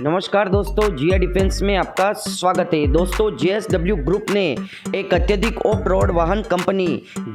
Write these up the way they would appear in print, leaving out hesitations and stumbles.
नमस्कार दोस्तों, जिया डिफेंस में आपका स्वागत है। दोस्तों, जेएसडब्ल्यू ग्रुप ने एक अत्यधिक ऑफ रोड वाहन company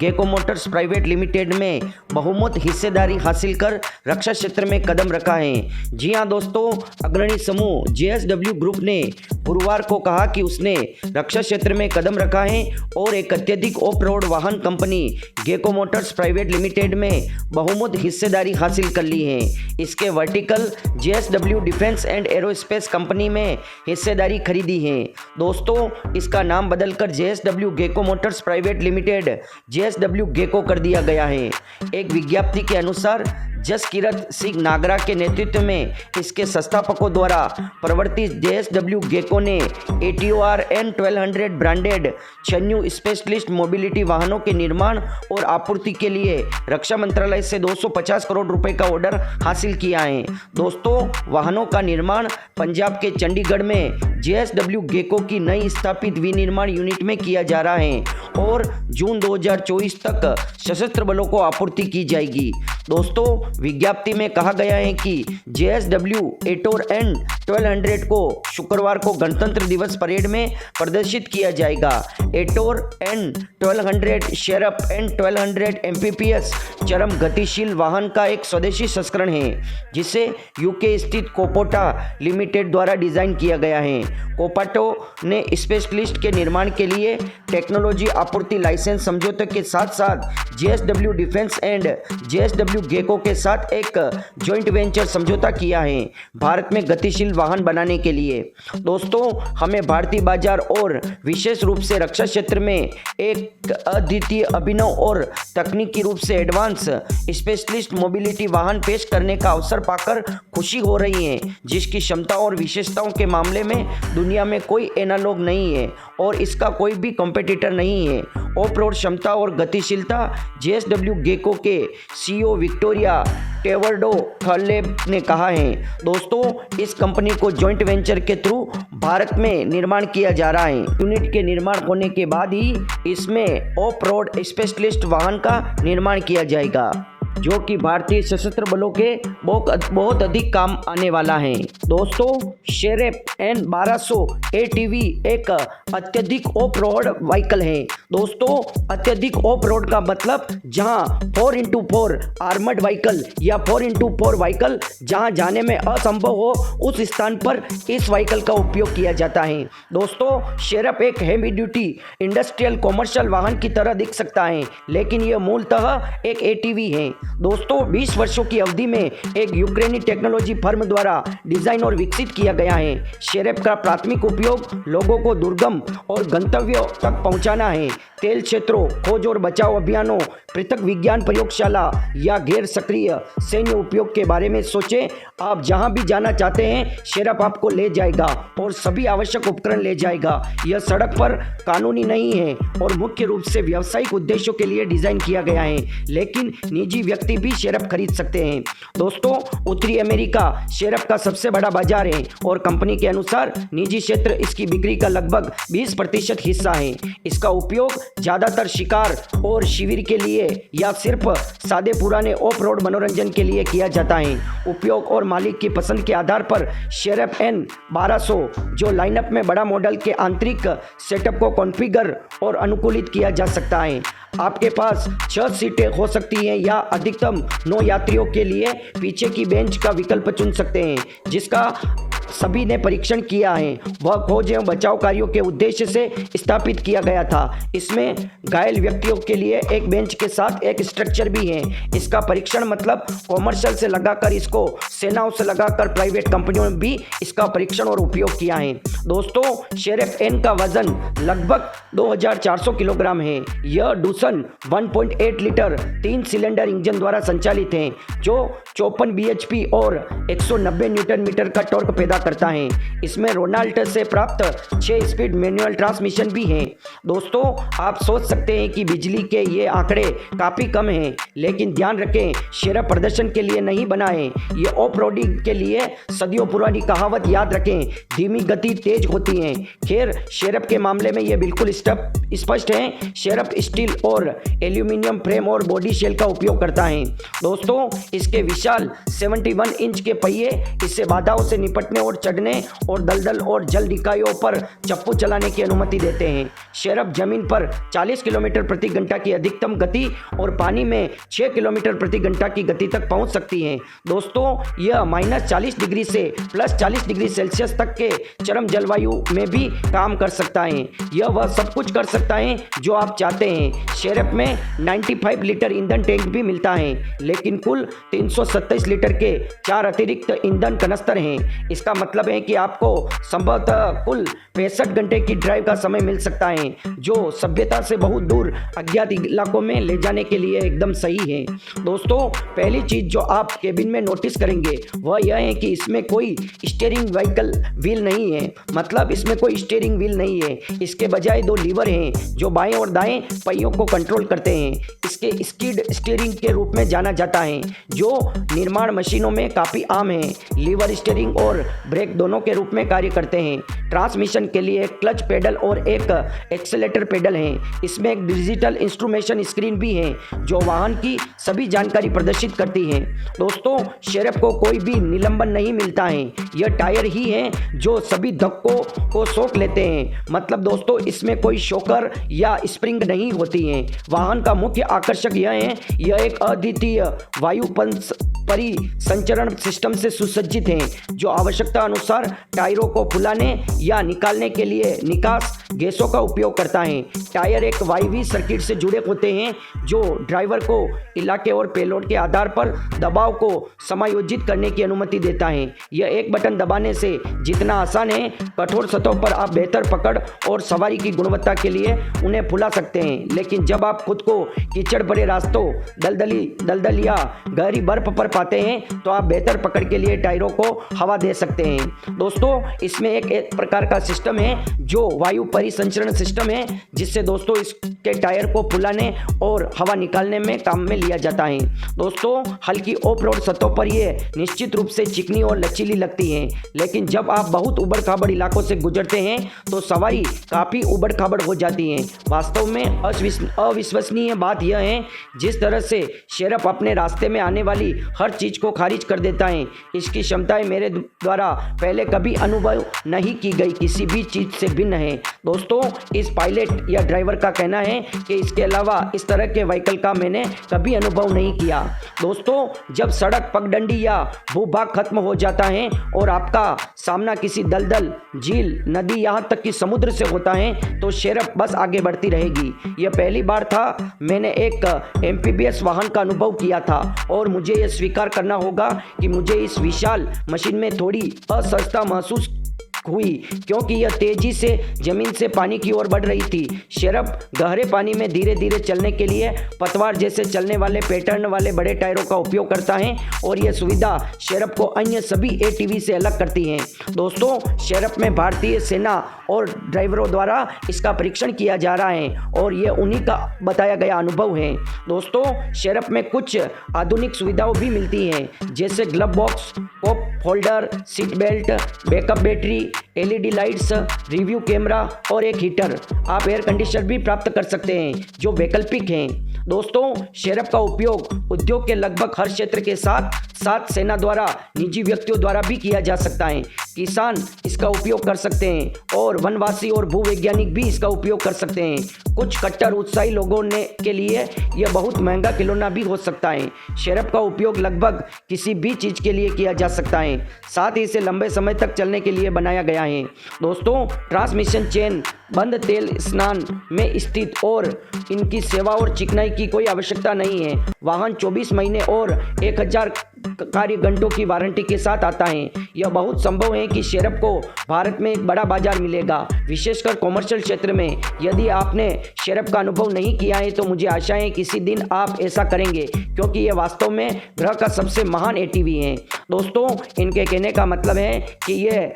Gecko Motors Private Limited में बहुमत हिस्सेदारी हासिल कर रक्षा क्षेत्र में कदम रखा है। जी हां दोस्तों, अग्रणी समूह जेएसडब्ल्यू ग्रुप ने गुरुवार को कहा कि उसने रक्षा क्षेत्र में कदम रखा है और एक अत्यधिक ऑफ रोड वाहन company Gecko Motors Private Limited में बहुमत हिस्सेदारी हासिल कर ली है। इसके vertical JSW Defence and Aerospace company में हिस्सेदारी खरीदी है। दोस्तों, इसका नाम बदलकर JSW Gecko Motors Private Limited JSW Gecko कर दिया गया है। एक विज्ञप्ति के अनुसार जसकीरत सिंह नागरा के नेतृत्व में इसके संस्थापकों द्वारा प्रवर्तित जेएसडब्ल्यू गेको ने ATOR N1200 branded 6 new specialist mobility वाहनों के निर्माण और आपूर्ति के लिए रक्षा मंत्रालय से 250 करोड़ रुपए का ऑर्डर हासिल किया है। दोस्तों, वाहनों का निर्माण पंजाब के चंडीगढ़ में जेएसडब्ल्यू गेको की नई स्थापित विनिर्माण यूनिट में किया जा रहा है और जून 2024 तक सशस्त्र बलों को आपूर्ति की जाएगी। दोस्तों, विज्ञप्ति में कहा गया है कि जेएसडब्ल्यू ATOR N1200 को शुक्रवार को गणतंत्र दिवस परेड में प्रदर्शित किया जाएगा। ATOR N1200 शेरप N1200 MPPS चरम गतिशील वाहन का एक स्वदेशी संस्करण है, जिसे यूके स्थित कोपोटा लिमिटेड द्वारा डिजाइन किया गया है। कोपाटो ने स्पेशलिस्ट के निर्माण के लिए टेक्नोलॉजी आपूर्ति लाइसेंस समझौते के साथ साथ JSW Defence and JSW Gecko के साथ एक जॉइंट वेंचर समझौता किया है भारत में गतिशील वाहन बनाने के लिए। दोस्तों, हमें भारतीय बाजार और विशेष रूप से रक्षा क्षेत्र में एक अद्वितीय अभिनव और तकनीकी रूप से एडवांस स्पेशलिस्ट मोबिलिटी वाहन पेश करने का अवसर पाकर खुशी हो रही है, जिसकी क्षमता और विशेषताओं के मामले में दुनिया में कोई एनालॉग नहीं है और इसका कोई भी कॉम्पिटिटर नहीं है। ऑफ रोड क्षमता और गतिशीलता जेएसडब्ल्यू गेको के CEO विक्टोरिया टेवर्डो थर्लेब ने कहा है। दोस्तों, इस कंपनी को जॉइंट वेंचर के थ्रू भारत में निर्माण किया जा रहा है। यूनिट के निर्माण होने के बाद ही इसमें ऑफ रोड स्पेशलिस्ट वाहन का निर्माण किया जाएगा, जो कि भारतीय सशस्त्र बलों के बहुत अधिक काम आने वाला है। दोस्तों, शेरप N1200 ATV एक अत्यधिक ऑफ रोड व्हीकल है। दोस्तों, अत्यधिक ऑफ रोड का मतलब जहां 4x4 आर्मर्ड व्हीकल या 4x4 व्हीकल जहां जाने में असंभव हो, उस स्थान पर इस व्हीकल का उपयोग किया जाता है। दोस्तों, शेरप एक हेवी ड्यूटी इंडस्ट्रियल कॉमर्शियल वाहन की तरह दिख सकता है, लेकिन यह मूलतः एक ATV है। दोस्तों, 20 वर्षों की अवधि में एक यूक्रेनी टेक्नोलॉजी फर्म द्वारा डिजाइन और विकसित किया गया है। शेरप का प्राथमिक उपयोग लोगों को दुर्गम और गंतव्यों तक पहुंचाना है। तेल क्षेत्रों, खोज और बचाव अभियानों, पृथक विज्ञान प्रयोगशाला या गैर सक्रिय सैन्य उपयोग के बारे में सोचें। आप जहां भी जाना चाहते हैं, शेरप आपको ले जाएगा और सभी आवश्यक उपकरण ले जाएगा। यह सड़क पर कानूनी नहीं है और मुख्य रूप से व्यावसायिक उद्देश्यों के लिए डिजाइन किया गया है, लेकिन निजी व्यक्ति भी शेरप खरीद सकते हैं। दोस्तों, उत्तरी अमेरिका शेरप का सबसे बड़ा बाजार है और कंपनी के अनुसार निजी क्षेत्र इसकी बिक्री का लगभग 20% हिस्सा है। इसका उपयोग ज्यादातर शिकार और शिविर के लिए या सिर्फ सादे पुराने ऑफ रोड मनोरंजन के लिए किया जाता है। उपयोग और मालिक की पसंद के आधार पर शेरप N1200 जो लाइनअप में बड़ा मॉडल के आंतरिक सेटअप को कॉन्फ़िगर और अनुकूलित किया जा सकता है। आपके पास 6 सीटें हो सकती हैं या अधिकतम 9 यात्रियों के लिए पीछे की बेंच का विकल्प चुन सकते हैं, जिसका सभी ने परीक्षण किया है। वह खोज एवं बचाव कार्यों के उद्देश्य से स्थापित किया गया था। इसमें घायल व्यक्तियों के लिए एक बेंच के साथ एक स्ट्रक्चर भी है। इसका परीक्षण मतलब कॉमर्शियल से लगाकर इसको सेनाओं से लगाकर प्राइवेट कंपनियों ने भी इसका परीक्षण और उपयोग किया है। दोस्तों, शेरप N का वजन लगभग 2400 किलोग्राम है। यह डूसन 1.8 लीटर 3 सिलेंडर इंजन द्वारा संचालित है, जो 54 bhp और 190 न्यूटन मीटर का टॉर्क पैदा करता है। इसमें रोनाल्ट से प्राप्त 6 स्पीड मैनुअल ट्रांसमिशन भी है। दोस्तों आप सोच सकते हैं कि बिजली के ये आंकड़े काफ़ी कम हैं, लेकिन ध्यान रखें शेरप प्रदर्शन के लिए नहीं बना है, ये ऑफ रोडिंग के लिए। सदियों पुरानी कहावत याद रखें, धीमी गति तेज होती है। खैर शेरप के मामले में ये बिल्कुल स्पष्ट है। शेरप स्टील और एल्यूमिनियम फ्रेम और बॉडी शेल का उपयोग करता है। दोस्तों इसके विशाल 71 इंच के पहिए इससे बाधाओं से निपटने और चढ़ने और दलदल और जल निकायों पर चप्पू चलाने की अनुमति देते हैं। शेरप जमीन पर 40 किलोमीटर प्रति घंटा की अधिकतम गति और पानी में 6 किलोमीटर प्रति घंटा की गति तक पहुंच सकती है। दोस्तों यह -40 डिग्री से +40 डिग्री सेल्सियस तक के चरम जलवायु में भी काम कर सकता है। यह वह सब कुछ कर सकता है जो आप चाहते हैं। शेरप में 95 लीटर ईंधन टैंक भी मिलता है, लेकिन कुल 327 लीटर के 4 अतिरिक्त ईंधन कनस्तर हैं। इसका मतलब है कि आपको संभवतः कुल 65 घंटे की ड्राइव का समय मिल सकता है, जो सभ्यता से बहुत दूर अज्ञात इलाकों में ले जाने के लिए एकदम सही है। दोस्तों पहली चीज जो आप केबिन में नोटिस करेंगे वह यह है कि इसमें कोई स्टीयरिंग व्हील नहीं है। मतलब इसमें कोई स्टीयरिंग व्हील नहीं है, इसके बजाय 2 लीवर हैं जो बाएं और दाएं पहियों को कंट्रोल करते हैं। इसके स्किड स्टीयरिंग के रूप में जाना जाता है, जो निर्माण मशीनों में काफ़ी आम है। लीवर स्टीयरिंग और ब्रेक दोनों के रूप में कार्य करते हैं। ट्रांसमिशन के लिए एक क्लच पेडल और एक एक्सेलेटर पेडल है। इसमें एक डिजिटल इंस्ट्रूमेशन स्क्रीन भी है जो वाहन की सभी जानकारी प्रदर्शित करती है। दोस्तों शेरप को कोई भी निलंबन नहीं मिलता है, यह टायर ही है जो सभी धक्कों को सोख लेते हैं। मतलब दोस्तों इसमें कोई शॉकर या स्प्रिंग नहीं होती है। वाहन का मुख्य आकर्षक यह है, यह एक अद्वितीय वायु परिसंचरण सिस्टम से सुसज्जित है, जो आवश्यकता अनुसार टायरों को फुलाने या निकालने के लिए निकास गैसों का उपयोग करता है। टायर एक वायवीय सर्किट से जुड़े होते हैं जो ड्राइवर को इलाके और पेलोड के आधार पर दबाव को समायोजित करने की अनुमति देता है। यह एक बटन दबाने से जितना आसान है, कठोर सतहों पर आप बेहतर पकड़ और सवारी की गुणवत्ता के लिए उन्हें फुला सकते हैं। लेकिन जब आप खुद को कीचड़ भरे रास्तों, दलदल या गहरी बर्फ पर पाते हैं तो आप बेहतर पकड़ के लिए टायरों को हवा दे सकते हैं। दोस्तों इसमें एक प्रकार का सिस्टम है जो वायु परिसंचरण सिस्टम है, जिससे दोस्तों इसके टायर को फुलाने और हवा निकालने में काम में लिया जाता है। दोस्तों हल्की ऑफ रोड सतहों पर यह निश्चित रूप से चिकनी और लचीली लगती है, लेकिन जब आप बहुत उबड़ खाबड़ इलाकों से गुजरते हैं तो सवारी काफ़ी उबड़ खाबड़ हो जाती है। वास्तव में अविश्वसनीय बात यह है जिस तरह से शेरप अपने रास्ते में आने वाली हर चीज़ को खारिज कर देता है। इसकी क्षमताएं मेरे द्वारा पहले कभी अनुभव नहीं की गई किसी भी चीज़ से भिन्न है। दोस्तों इस पायलट या ड्राइवर का कहना है कि इसके अलावा इस तरह के व्हीकल का मैंने कभी अनुभव नहीं किया। दोस्तों जब सड़क पगडंडी या भूभाग खत्म हो जाता है और आपका सामना किसी दलदल, झील, नदी, यहाँ तक कि समुद्र से होता है तो शेरप बस आगे बढ़ती रहेगी। यह पहली बार था मैंने एक एम्फीबियस वाहन का अनुभव किया था और मुझे यह स्वीकार करना होगा कि मुझे इस विशाल मशीन में थोड़ी असहजता महसूस हुई, क्योंकि यह तेजी से जमीन से पानी की ओर बढ़ रही थी। शेरप गहरे पानी में धीरे धीरे चलने के लिए पतवार जैसे चलने वाले पैटर्न वाले बड़े टायरों का उपयोग करता है और यह सुविधा शेरप को अन्य सभी एटीवी से अलग करती है। दोस्तों शेरप में भारतीय सेना और ड्राइवरों द्वारा इसका परीक्षण किया जा रहा है और यह उन्हीं का बताया गया अनुभव है। दोस्तों शेरप में कुछ आधुनिक सुविधाएं भी मिलती हैं, जैसे glove box, cup holder, seat belt, backup battery, LED lights, review camera और एक हीटर। आप एयर कंडीशनर भी प्राप्त कर सकते हैं जो वैकल्पिक हैं। दोस्तों शेरप का उपयोग उद्योग के लगभग हर क्षेत्र के साथ साथ सेना द्वारा, निजी व्यक्तियों द्वारा भी किया जा सकता है। किसान इसका उपयोग कर सकते हैं और वनवासी और भूवैज्ञानिक भी इसका उपयोग कर सकते हैं। कुछ कट्टर उत्साही लोगों के लिए यह बहुत महंगा खिलौना भी हो सकता है। शेरप का उपयोग लगभग किसी भी चीज़ के लिए किया जा सकता है, साथ ही इसे लंबे समय तक चलने के लिए बनाया गया है। दोस्तों ट्रांसमिशन चेन बंद तेल स्नान में स्थित और इनकी सेवा और चिकनाई की कोई आवश्यकता नहीं है। वाहन 24 महीने और 1000 कार्य घंटों की वारंटी के साथ आता है। यह बहुत संभव है कि शेरप को भारत में एक बड़ा बाजार मिलेगा, विशेषकर कॉमर्शियल क्षेत्र में। यदि आपने शेरप का अनुभव नहीं किया है तो मुझे आशा है किसी दिन आप ऐसा करेंगे, क्योंकि यह वास्तव में ग्रह का सबसे महान एटीवी है। दोस्तों इनके कहने का मतलब है कि यह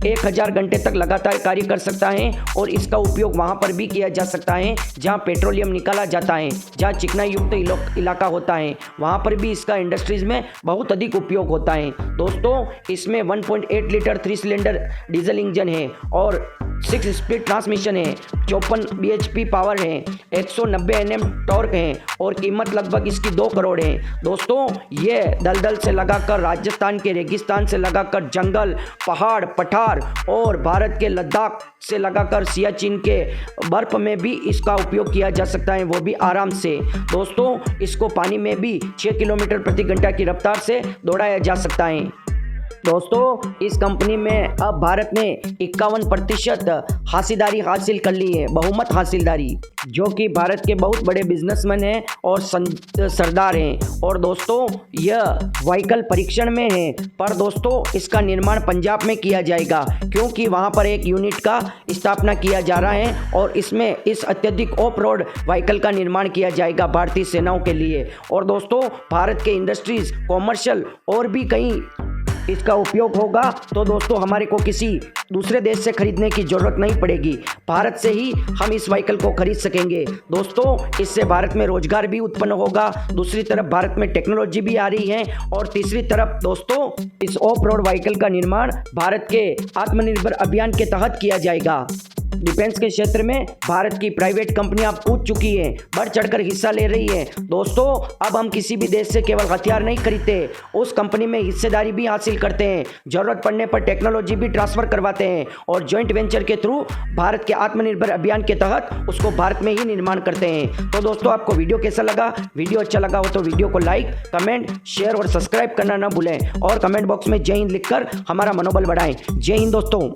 1000 घंटे तक लगातार कार्य कर सकता है और इसका उपयोग वहां पर भी किया जा सकता है जहां पेट्रोलियम निकाला जाता है, जहां चिकनाई युक्त इलाका होता है, वहां पर भी इसका इंडस्ट्रीज में बहुत अधिक उपयोग होता है। दोस्तों इसमें 1.8 लीटर 3 सिलेंडर डीजल इंजन है और 6 स्पीड ट्रांसमिशन है, 54 bhp पावर है, 190 Nm टॉर्क है और कीमत लगभग इसकी 2 करोड़ है। दोस्तों ये दलदल से लगाकर राजस्थान के रेगिस्तान से लगाकर जंगल, पहाड़, पठार और भारत के लद्दाख से लगाकर सियाचिन के बर्फ में भी इसका उपयोग किया जा सकता है, वो भी आराम से। दोस्तों इसको पानी में भी 6 किलोमीटर प्रति घंटा की रफ्तार से दौड़ाया जा सकता है। दोस्तों इस कंपनी में अब भारत ने 51% हासिलदारी हासिल कर ली है, बहुमत हासिलदारी, जो कि भारत के बहुत बड़े बिजनेसमैन हैं और सरदार हैं। और दोस्तों यह व्हीकल परीक्षण में है, पर दोस्तों इसका निर्माण पंजाब में किया जाएगा क्योंकि वहां पर एक यूनिट का स्थापना किया जा रहा है और इसमें इस अत्यधिक ऑफ रोड व्हीकल का निर्माण किया जाएगा भारतीय सेनाओं के लिए। और दोस्तों भारत के इंडस्ट्रीज, कॉमर्शियल और भी कई इसका उपयोग होगा, तो दोस्तों हमारे को किसी दूसरे देश से खरीदने की जरूरत नहीं पड़ेगी, भारत से ही हम इस व्हीकल को खरीद सकेंगे। दोस्तों इससे भारत में रोजगार भी उत्पन्न होगा, दूसरी तरफ भारत में टेक्नोलॉजी भी आ रही है और तीसरी तरफ दोस्तों इस ऑफ रोड व्हीकल का निर्माण भारत के आत्मनिर्भर अभियान के तहत किया जाएगा। डिफेंस के क्षेत्र में भारत की प्राइवेट कंपनियां कूद चुकी हैं, बढ़ चढ़कर हिस्सा ले रही है। दोस्तों अब हम किसी भी देश से केवल हथियार नहीं खरीदते, उस कंपनी में हिस्सेदारी भी हासिल करते हैं, जरूरत पड़ने पर टेक्नोलॉजी भी ट्रांसफर करवाते हैं और जॉइंट वेंचर के थ्रू भारत के आत्मनिर्भर अभियान के तहत उसको भारत में ही निर्माण करते हैं। तो दोस्तों आपको वीडियो कैसा लगा? वीडियो अच्छा लगा हो तो वीडियो को लाइक, कमेंट, शेयर और सब्सक्राइब करना ना भूलें और कमेंट बॉक्स में जय हिंद लिखकर हमारा मनोबल बढ़ाएं। जय हिंद दोस्तों।